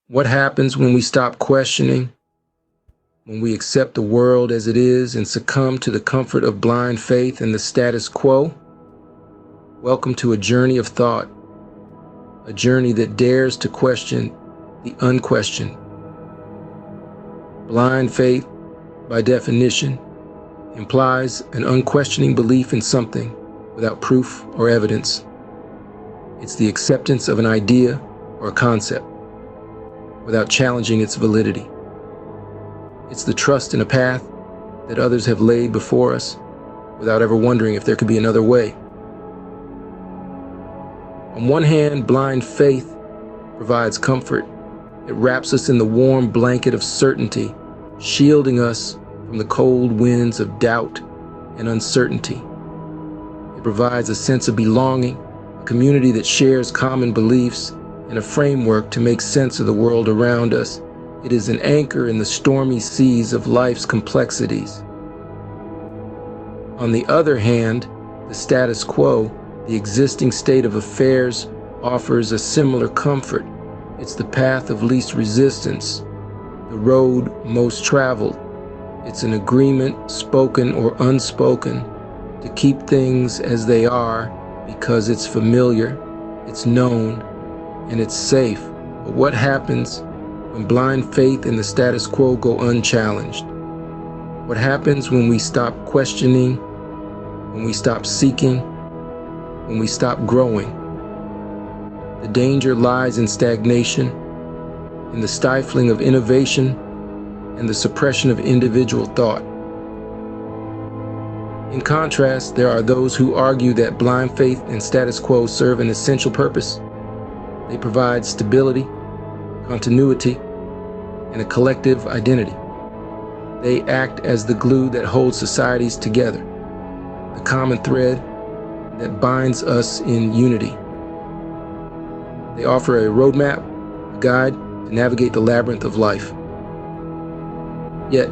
What happens when we stop questioning, when we accept the world as it is and succumb to the comfort of blind faith and the status quo? Welcome to a journey of thought, a journey that dares to question the unquestioned. Blind faith, by definition, implies an unquestioning belief in something without proof or evidence. It's the acceptance of an idea or a concept without challenging its validity. It's the trust in a path that others have laid before us without ever wondering if there could be another way. On one hand, blind faith provides comfort. It wraps us in the warm blanket of certainty, shielding us from the cold winds of doubt and uncertainty. It provides a sense of belonging, a community that shares common beliefs, and a framework to make sense of the world around us. It is an anchor in the stormy seas of life's complexities. On the other hand, the status quo, the existing state of affairs, offers a similar comfort. It's the path of least resistance, the road most traveled. It's an agreement, spoken or unspoken, to keep things as they are because it's familiar, it's known, and it's safe. But what happens when blind faith and the status quo go unchallenged? What happens when we stop questioning, when we stop seeking, when we stop growing? The danger lies in stagnation, in the stifling of innovation, and the suppression of individual thought. In contrast, there are those who argue that blind faith and status quo serve an essential purpose. They provide stability, continuity, and a collective identity. They act as the glue that holds societies together, the common thread that binds us in unity. They offer a roadmap, a guide to navigate the labyrinth of life. Yet,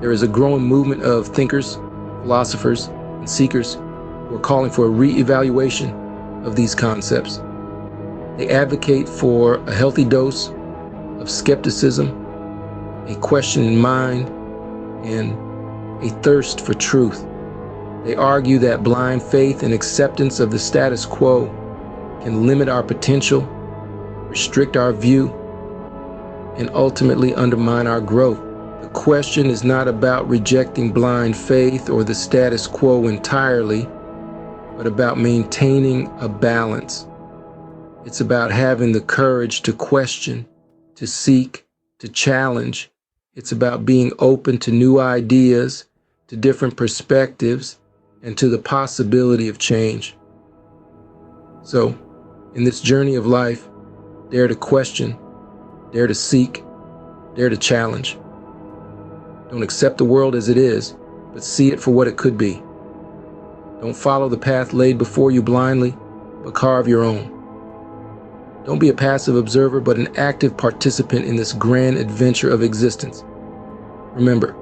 there is a growing movement of thinkers, philosophers, and seekers who are calling for a re-evaluation of these concepts. They advocate for a healthy dose of skepticism, a questioning mind, and a thirst for truth. They argue that blind faith and acceptance of the status quo can limit our potential, restrict our view, and ultimately undermine our growth. The question is not about rejecting blind faith or the status quo entirely, but about maintaining a balance. It's about having the courage to question, to seek, to challenge. It's about being open to new ideas, to different perspectives, and to the possibility of change. So, in this journey of life, dare to question, dare to seek, dare to challenge. Don't accept the world as it is, but see it for what it could be. Don't follow the path laid before you blindly, but carve your own. Don't be a passive observer, but an active participant in this grand adventure of existence. Remember,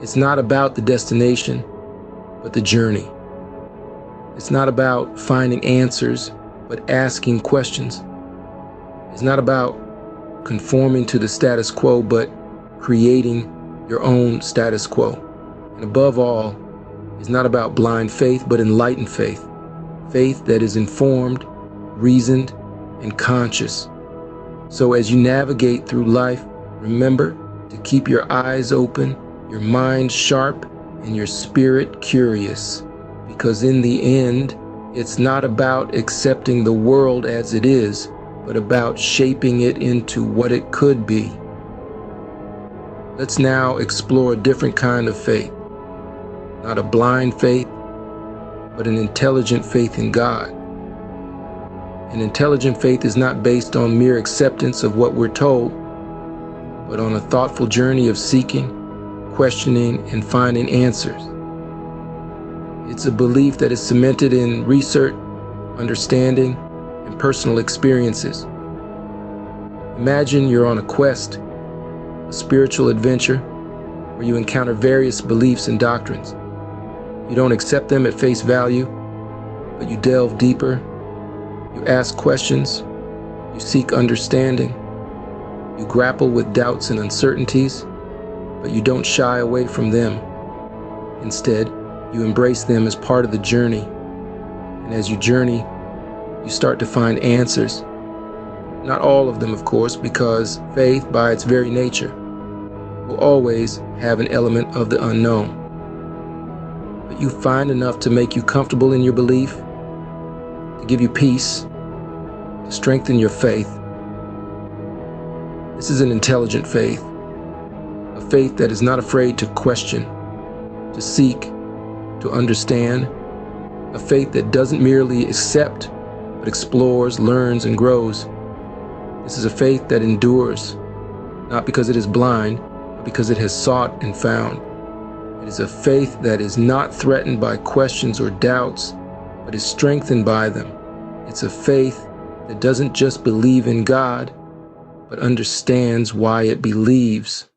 it's not about the destination, but the journey. It's not about finding answers, but asking questions. It's not about conforming to the status quo, but creating your own status quo. And above all, it's not about blind faith, but enlightened faith. Faith that is informed, reasoned, and conscious. So as you navigate through life, remember to keep your eyes open, your mind sharp, and your spirit curious. Because in the end, it's not about accepting the world as it is, but about shaping it into what it could be. Let's now explore a different kind of faith. Not a blind faith, but an intelligent faith in God. An intelligent faith is not based on mere acceptance of what we're told, but on a thoughtful journey of seeking, questioning, and finding answers. It's a belief that is cemented in research, understanding, and personal experiences. Imagine you're on a quest, a spiritual adventure, where you encounter various beliefs and doctrines. You don't accept them at face value, but you delve deeper. You ask questions, you seek understanding, You grapple with doubts and uncertainties, but you don't shy away from them. Instead, you embrace them as part of the journey. And as you journey, you start to find answers. Not all of them, of course, because faith, by its very nature, will always have an element of the unknown. But you find enough to make you comfortable in your belief, to give you peace, to strengthen your faith. This is an intelligent faith, a faith that is not afraid to question, to seek, to understand, a faith that doesn't merely accept, but explores, learns, and grows. This is a faith that endures, not because it is blind, but because it has sought and found. It is a faith that is not threatened by questions or doubts, but is strengthened by them. It's a faith that doesn't just believe in God, but understands why it believes.